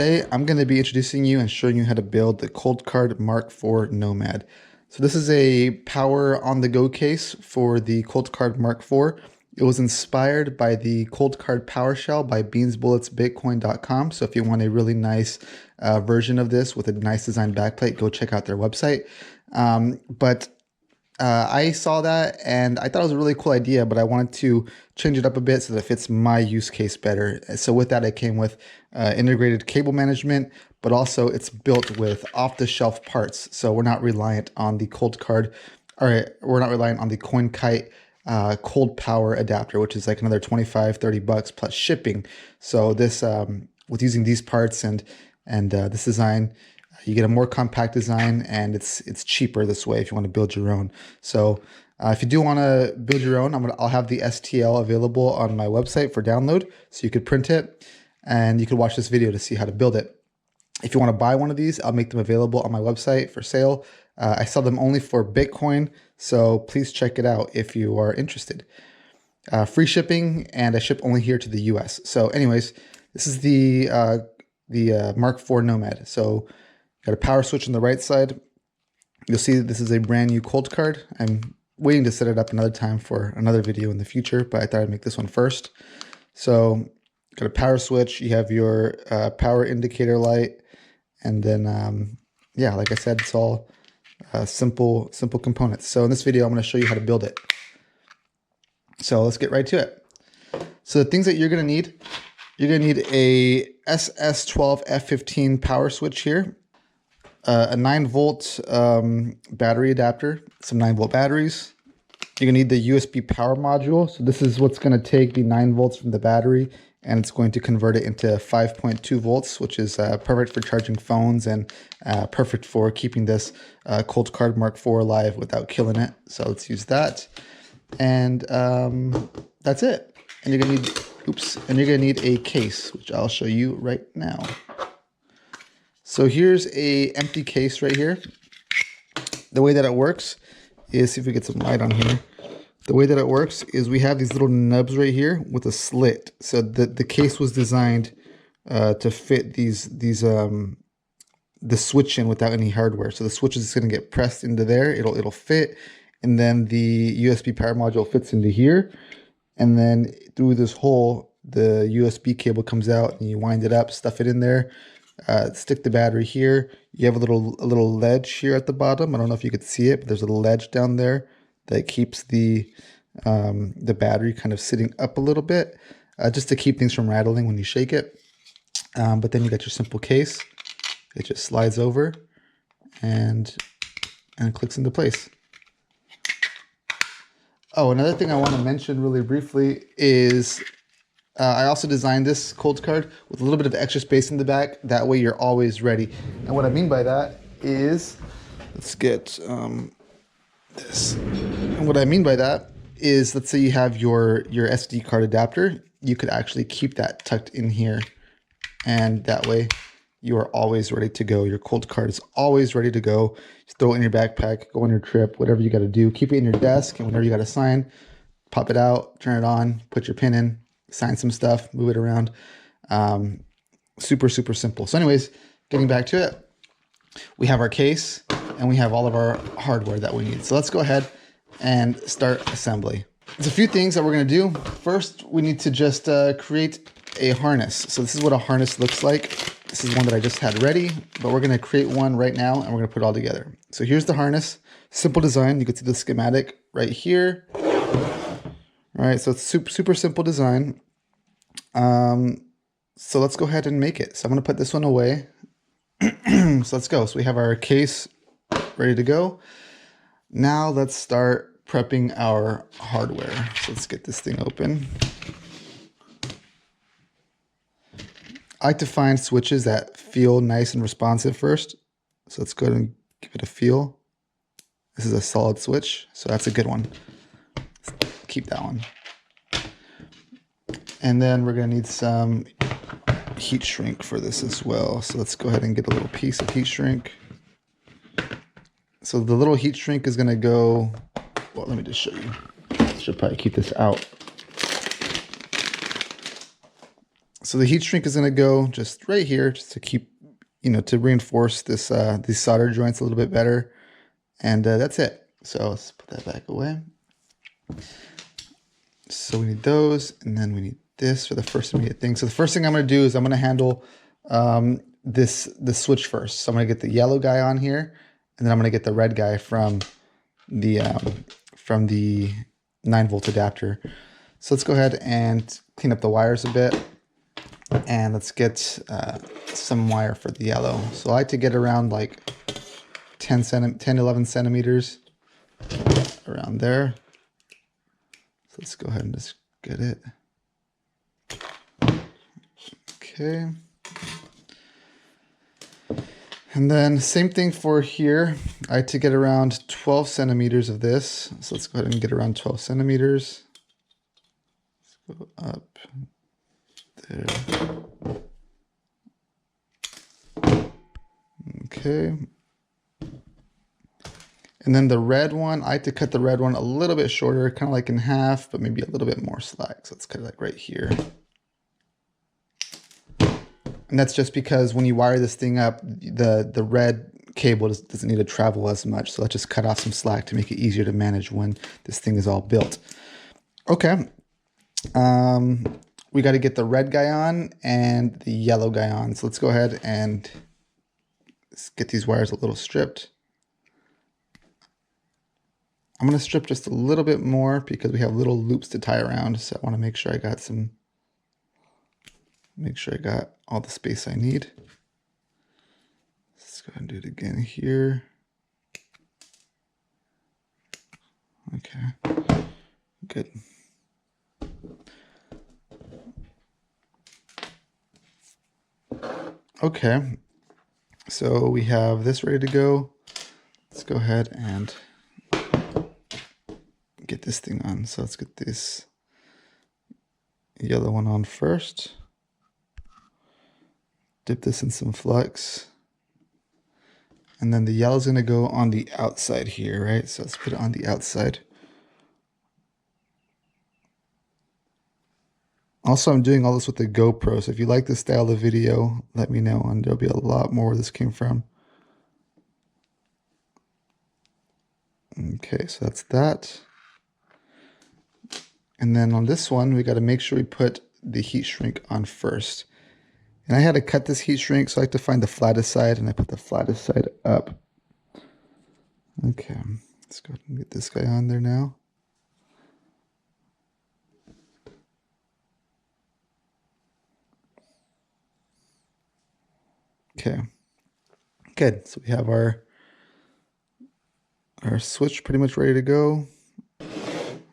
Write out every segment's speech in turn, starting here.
Today, I'm going to be introducing you and showing you how to build the Coldcard Mark IV Nomad. So this is a power on-the-go case for the Coldcard Mark IV. It was inspired by the Coldcard Power Shell by beansbulletsbitcoin.com. So if you want a really nice version of this with a nice design backplate, go check out their website. I saw that and I thought it was a really cool idea, but I wanted to change it up a bit so that it fits my use case better. So with that, it came with integrated cable management, but also it's built with off-the-shelf parts. So we're not reliant on the Coldcard, or we're not reliant on the CoinKite cold power adapter, which is like another 25, 30 bucks plus shipping. So this, with using these parts and this design, you get a more compact design, and it's cheaper this way if you want to build your own. So if you do want to build your own, I'll have the STL available on my website for download, so you could print it and you could watch this video to see how to build it. If you want to buy one of these, I'll make them available on my website for sale. I sell them only for Bitcoin, so please check it out if you are interested. Free shipping, and I ship only here to the US. So anyways, this is the Mark IV Nomad. So got a power switch on the right side. You'll see that this is a brand new Coldcard. I'm waiting to set it up another time for another video in the future, but I thought I'd make this one first. So got a power switch. You have your power indicator light, and then yeah, like I said, it's all simple components. So in this video, I'm going to show you how to build it. So let's get right to it. So the things that you're going to need a SS12F15 power switch here, a 9-volt battery adapter, some 9-volt batteries. You're gonna need the USB power module. So this is what's gonna take the 9 volts from the battery, and it's going to convert it into 5.2 volts, which is perfect for charging phones and perfect for keeping this Coldcard Mark IV alive without killing it. So let's use that. And that's it. And you're gonna need a case, which I'll show you right now. So here's a empty case right here. The way that it works is, see if we get some light on here. The way that it works is we have these little nubs right here with a slit. So the case was designed to fit the switch in without any hardware. So the switch is going to get pressed into there. It'll fit, and then the USB power module fits into here, and then through this hole the USB cable comes out, and you wind it up, stuff it in there. Stick the battery here. You have a little ledge here at the bottom. I don't know if you could see it, but there's a little ledge down there that keeps the battery kind of sitting up a little bit, just to keep things from rattling when you shake it. But then you got your simple case. It just slides over and clicks into place. Oh, another thing I want to mention really briefly is I also designed this Coldcard with a little bit of extra space in the back. That way you're always ready. And what I mean by that is, let's get this. And what I mean by that is, let's say you have your SD card adapter. You could actually keep that tucked in here. And that way you are always ready to go. Your Coldcard is always ready to go. Just throw it in your backpack, go on your trip, whatever you got to do. Keep it in your desk, and whenever you got to sign, pop it out, turn it on, put your pin in, sign some stuff, move it around. Super simple. So anyways, getting back to it, we have our case and we have all of our hardware that we need. So let's go ahead and start assembly. There's a few things that we're going to do. First, we need to just create a harness. So this is what a harness looks like. This is one that I just had ready, but we're going to create one right now, and we're going to put it all together. So here's the harness. Simple design. You can see the schematic right here. All right, so it's super simple design. So let's go ahead and make it. So I'm going to put this one away. So let's go. So we have our case ready to go. Now let's start prepping our hardware. So let's get this thing open. I like to find switches that feel nice and responsive first. So let's go ahead and give it a feel. This is a solid switch, so that's a good one. Let's keep that one. And then we're going to need some heat shrink for this as well. So let's go ahead and get a little piece of heat shrink. So the little heat shrink is going to go, well, let me just show you. I should probably keep this out. So the heat shrink is going to go just right here, just to keep, to reinforce this these solder joints a little bit better. And that's it. So let's put that back away. So we need those, and then we need this for the first immediate thing. So the first thing I'm going to do is I'm going to handle this switch first. So I'm going to get the yellow guy on here, and then I'm going to get the red guy from the 9-volt adapter. So let's go ahead and clean up the wires a bit, and let's get some wire for the yellow. So I like to get around like 11 centimeters around there. So let's go ahead and just get it. Okay. And then same thing for here. I like to get around 12 centimeters of this. So let's go ahead and get around 12 centimeters. Let's go up there. Okay. And then the red one, I like to cut the red one a little bit shorter, kind of like in half, but maybe a little bit more slack. So let's cut it like right here. And that's just because when you wire this thing up, the red cable doesn't need to travel as much. So let's just cut off some slack to make it easier to manage when this thing is all built. Okay. We got to get the red guy on and the yellow guy on. So let's go ahead and get these wires a little stripped. I'm going to strip just a little bit more because we have little loops to tie around. So I want to make sure I got all the space I need. Let's go ahead and do it again here. Okay, good. Okay, so we have this ready to go. Let's go ahead and get this thing on. So let's get this yellow one on first. Dip this in some flux. And then the yellow is going to go on the outside here, right? So let's put it on the outside. Also, I'm doing all this with the GoPro. So if you like this style of video, let me know, and there'll be a lot more where this came from. Okay, so that's that. And then on this one, we got to make sure we put the heat shrink on first. And I had to cut this heat shrink, so I like to find the flattest side, and I put the flattest side up. Okay, let's go ahead and get this guy on there now. Okay, good. So we have our switch pretty much ready to go.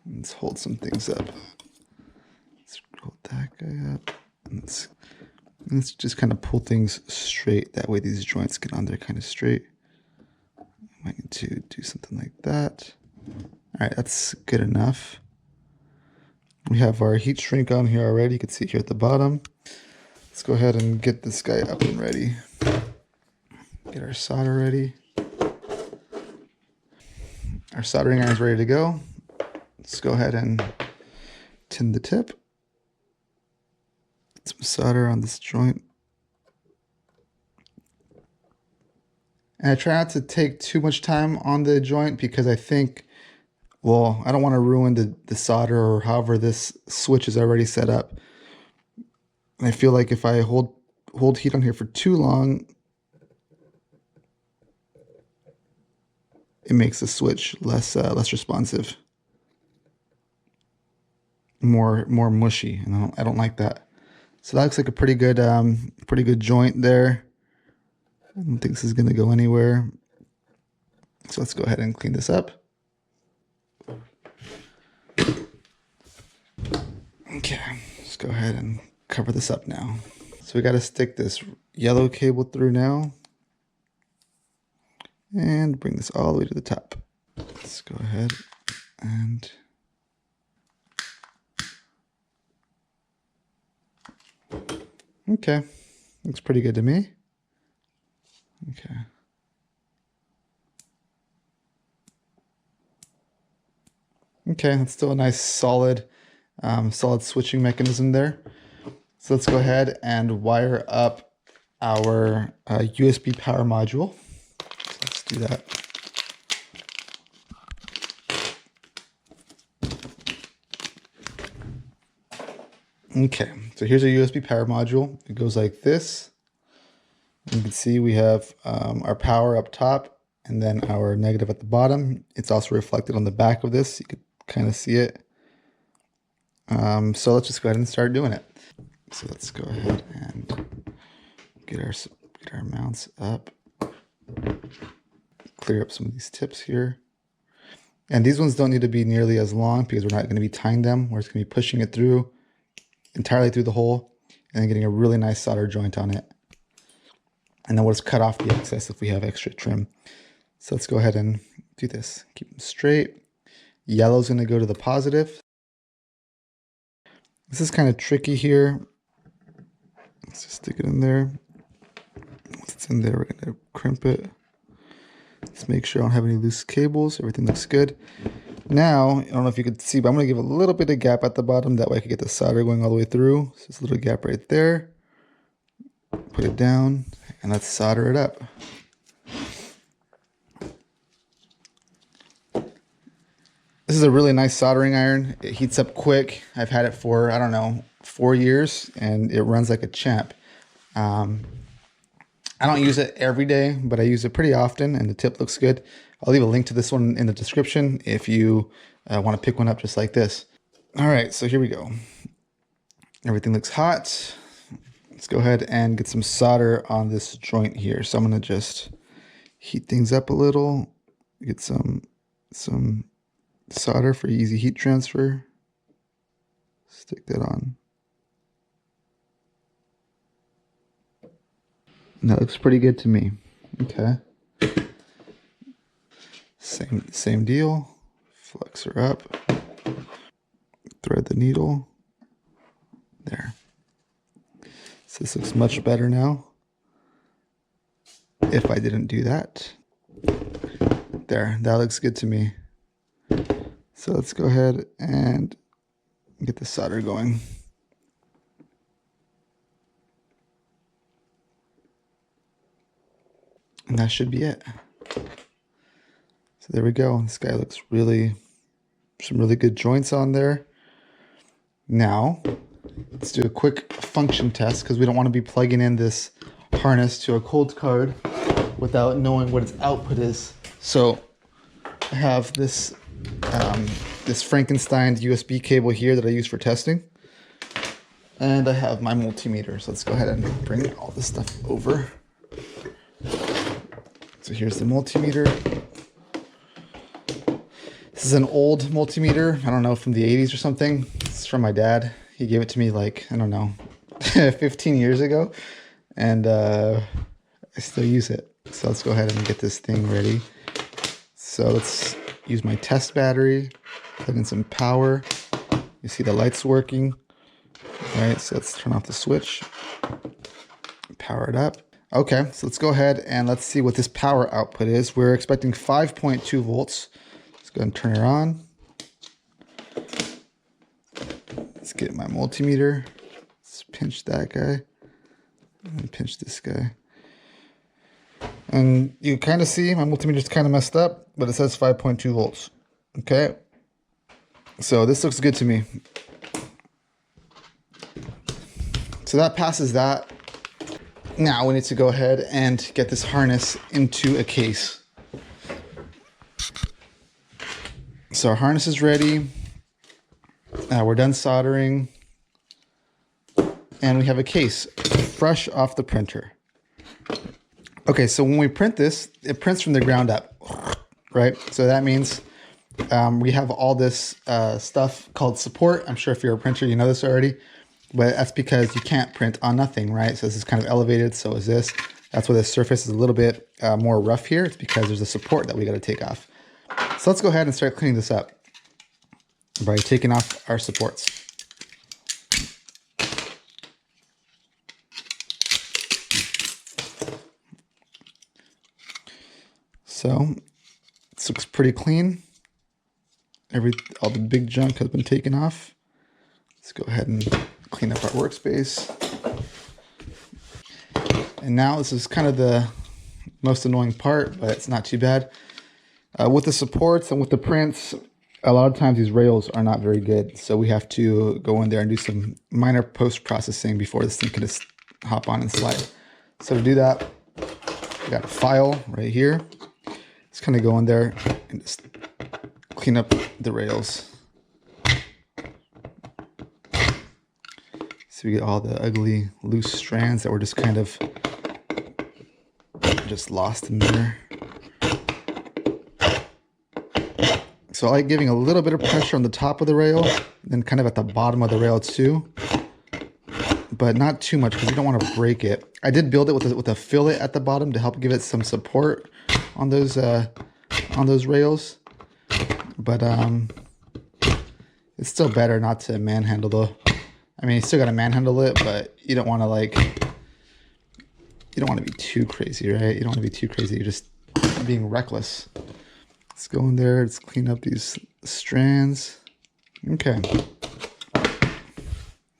Let's hold some things up. Let's hold that guy up. And let's just kind of pull things straight. That way these joints get on there kind of straight. I might need to do something like that. All right, that's good enough. We have our heat shrink on here already. You can see here at the bottom. Let's go ahead and get this guy up and ready. Get our solder ready. Our soldering iron is ready to go. Let's go ahead and tin the tip. Get some solder on this joint. And I try not to take too much time on the joint because I think, well, I don't want to ruin the solder or however this switch is already set up. And I feel like if I hold heat on here for too long, it makes the switch less responsive, more mushy, and I don't like that. So that looks like a pretty good joint there. I don't think this is going to go anywhere. So let's go ahead and clean this up. Okay, let's go ahead and cover this up now. So we got to stick this yellow cable through now and bring this all the way to the top. Let's go ahead and okay, looks pretty good to me. Okay. Okay, that's still a nice solid switching mechanism there. So let's go ahead and wire up our USB power module. So let's do that. Okay, so here's a USB power module. It goes like this. You can see we have our power up top and then our negative at the bottom. It's also reflected on the back of this. You could kind of see it. So let's just go ahead and start doing it. So let's go ahead and get our mounts up. Clear up some of these tips here. And these ones don't need to be nearly as long because we're not going to be tying them. We're just going to be pushing it through entirely through the hole and then getting a really nice solder joint on it. And then we'll just cut off the excess if we have extra trim. So let's go ahead and do this. Keep them straight. Yellow's going to go to the positive. This is kind of tricky here. Let's just stick it in there. Once it's in there, we're going to crimp it. Let's make sure I don't have any loose cables. Everything looks good. Now, I don't know if you could see, but I'm going to give a little bit of gap at the bottom. That way I can get the solder going all the way through. So it's a little gap right there. Put it down and let's solder it up. This is a really nice soldering iron. It heats up quick. I've had it for, I don't know, 4 years and it runs like a champ. I don't use it every day, but I use it pretty often and the tip looks good. I'll leave a link to this one in the description if you want to pick one up just like this. All right, so here we go. Everything looks hot. Let's go ahead and get some solder on this joint here. So I'm going to just heat things up a little, get some solder for easy heat transfer. Stick that on. And that looks pretty good to me. Okay. Same deal. Flex her up. Thread the needle. There. So this looks much better now. If I didn't do that. There, that looks good to me. So let's go ahead and get the solder going. And that should be it. So there we go. This guy looks some really good joints on there. Now, let's do a quick function test because we don't want to be plugging in this harness to a cold card without knowing what its output is. So I have this this Frankenstein USB cable here that I use for testing. And I have my multimeter. So let's go ahead and bring all this stuff over. So here's the multimeter. This is an old multimeter. I don't know, from the 80s or something. It's from my dad. He gave it to me like, I don't know, 15 years ago. And I still use it. So let's go ahead and get this thing ready. So let's use my test battery, plug in some power. You see the lights working. All right, so let's turn off the switch. Power it up. Okay, so let's go ahead and let's see what this power output is. We're expecting 5.2 volts. Let's go ahead and turn it on. Let's get my multimeter. Let's pinch that guy. And pinch this guy. And you kind of see my multimeter's kind of messed up, but it says 5.2 volts. Okay. So this looks good to me. So that passes that. Now we need to go ahead and get this harness into a case. So our harness is ready. We're done soldering. And we have a case fresh off the printer. Okay, so when we print this, it prints from the ground up, right? So that means we have all this stuff called support. I'm sure if you're a printer, you know this already. But that's because you can't print on nothing, right? So this is kind of elevated, so is this. That's why the surface is a little bit more rough here. It's because there's a support that we got to take off. So let's go ahead and start cleaning this up by taking off our supports. So this looks pretty clean. All the big junk has been taken off. Let's go ahead and clean up our workspace. And now this is kind of the most annoying part, but it's not too bad. With the supports and with the prints, a lot of times these rails are not very good. So we have to go in there and do some minor post-processing before this thing can just hop on and slide. So to do that, we got a file right here. Just kind of go in there and just clean up the rails. So we get all the ugly loose strands that were just kind of just lost in there. So I like giving a little bit of pressure on the top of the rail, then kind of at the bottom of the rail too, but not too much because you don't want to break it. I did build it with a fillet at the bottom to help give it some support on those rails, but it's still better not to manhandle the. I mean, you still got to manhandle it, but you don't want to be too crazy, right? You don't want to be too crazy. You're just being reckless. Let's go in there. Let's clean up these strands. Okay.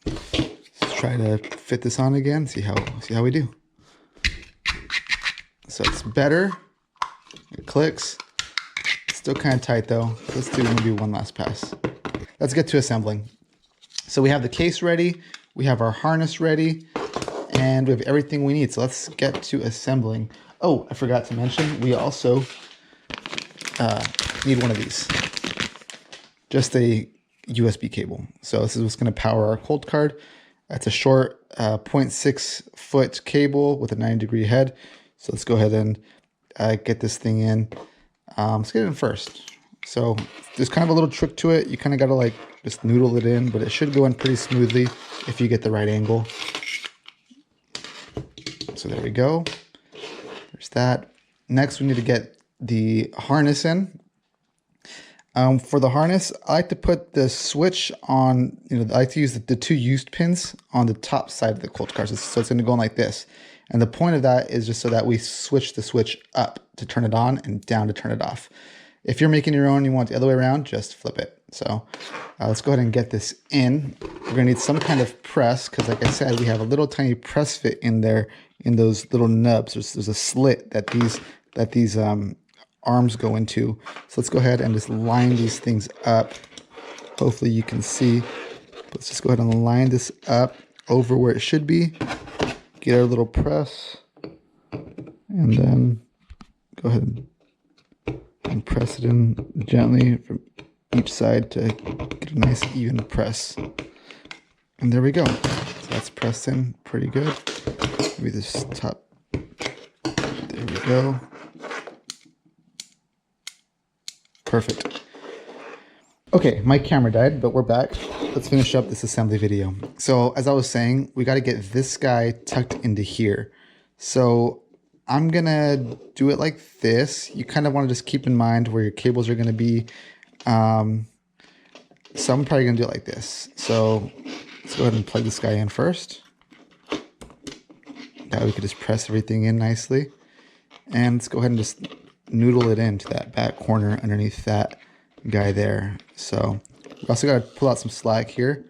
Let's try to fit this on again. See how we do. So it's better. It clicks. It's still kind of tight though. Let's do maybe one last pass. Let's get to assembling. So we have the case ready. We have our harness ready. And we have everything we need. So let's get to assembling. Oh, I forgot to mention, we also need one of these. Just a USB cable. So this is what's going to power our cold card. That's a short 0.6 foot cable with a 90-degree head. So let's go ahead and get this thing in. Let's get it in first. So there's kind of a little trick to it. You kind of got to like just noodle it in, but it should go in pretty smoothly if you get the right angle. So there we go. There's that. Next, we need to get the harness in. For the harness, I like to put the switch on, I like to use the two used pins on the top side of the cold card. So it's going to go in like this. And the point of that is just so that we switch the switch up to turn it on and down to turn it off. If you're making your own, you want it the other way around, just flip it. So let's go ahead and get this in. We're going to need some kind of press because, like I said, we have a little tiny press fit in there in those little nubs. There's a slit that these arms go into. So let's go ahead and just line these things up. Hopefully you can see. Let's just go ahead and line this up over where it should be. Get our little press. And then go ahead and press it in gently from each side to get a nice even press. And there we go. So that's pressed in pretty good. Maybe this top. There we go. Perfect. Okay, my camera died, but we're back. Let's finish up this assembly video. So as I was saying, we got to get this guy tucked into here. So I'm gonna do it like this. You kind of want to just keep in mind where your cables are going to be. So I'm probably gonna do it like this. So let's go ahead and plug this guy in first. That way we could just press everything in nicely. And let's go ahead and just noodle it into that back corner underneath that guy there. So we also got to pull out some slack here.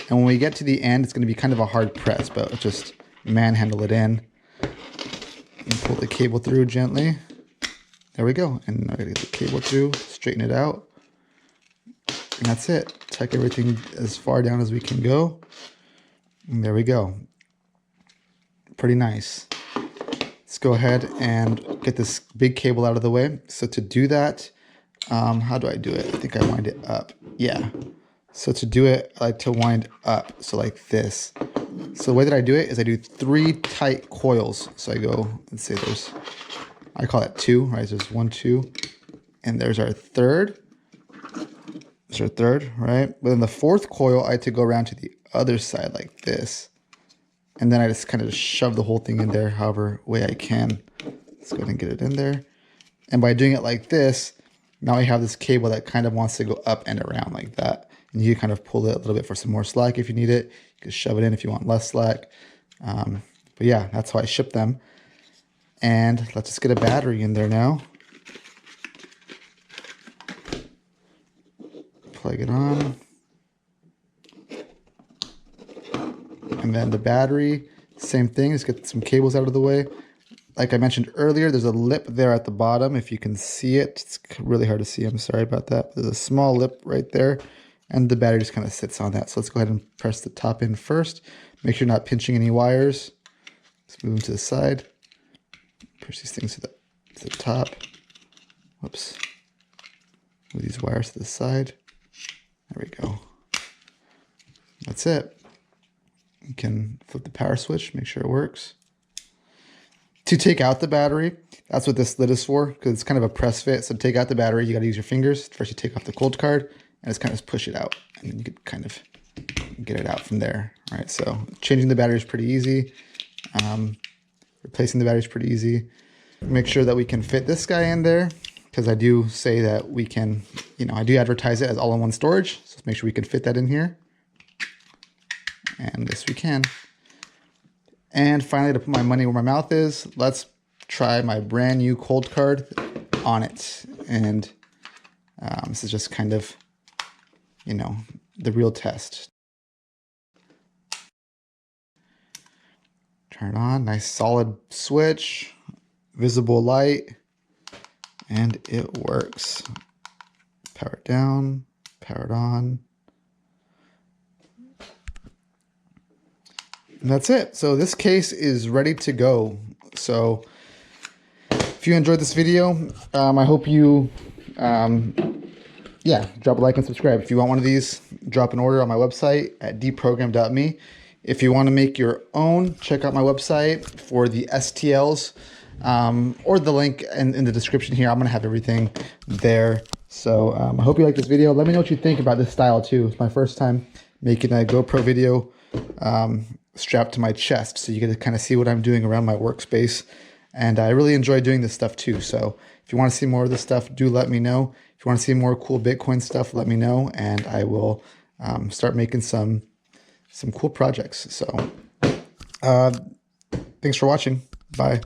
And when we get to the end, it's going to be kind of a hard press, but let's just manhandle it in. And pull the cable through gently. There we go. And I got to get the cable through, straighten it out. And that's it. Tuck everything as far down as we can go. And there we go. Pretty nice. Let's go ahead and get this big cable out of the way. So to do that, how do I do it? I think I wind it up. Yeah. So to do it, I like to wind up. So like this. So the way that I do it is I do 3 tight coils. So I go, let's say I call that 2, right? So there's 1, 2, and there's our third. There's our third, right? But then the 4th coil, I had to go around to the other side like this. And then I just kind of shove the whole thing in there however way I can. Let's go ahead and get it in there. And by doing it like this, now I have this cable that kind of wants to go up and around like that. And you can kind of pull it a little bit for some more slack if you need it. You can shove it in if you want less slack. But yeah, that's how I ship them. And let's just get a battery in there now. Plug it on. And then the battery, same thing. Let's get some cables out of the way. Like I mentioned earlier, there's a lip there at the bottom. If you can see it, it's really hard to see. I'm sorry about that. There's a small lip right there, and the battery just kind of sits on that. So let's go ahead and press the top in first. Make sure you're not pinching any wires. Let's move them to the side. Push these things to the top. Whoops. Move these wires to the side. There we go. That's it. You can flip the power switch, make sure it works. To take out the battery, that's what this lid is for, because it's kind of a press fit. So to take out the battery, you got to use your fingers. First you take off the cold card and just kind of push it out, and then you can kind of get it out from there. All right, so changing the battery is pretty easy. Replacing the battery is pretty easy. Make sure that we can fit this guy in there, because I do say that we can, I do advertise it as all-in-one storage. So let's make sure we can fit that in here. And this we can. And finally, to put my money where my mouth is, let's try my brand new cold card on it. And this is just kind of, the real test. Turn it on, nice solid switch, visible light, and it works. Power it down, power it on. And that's it. So this case is ready to go. So if you enjoyed this video, I hope you, drop a like and subscribe. If you want one of these, drop an order on my website at deprogram.me. If you want to make your own, check out my website for the STLs, or the link in the description here. I'm going to have everything there. So I hope you like this video. Let me know what you think about this style too. It's my first time making a GoPro video strapped to my chest, so you get to kind of see what I'm doing around my workspace. And I really enjoy doing this stuff too. So if you want to see more of this stuff, do let me know. If you want to see more cool Bitcoin stuff, let me know, and I will start making some cool projects. So thanks for watching. Bye.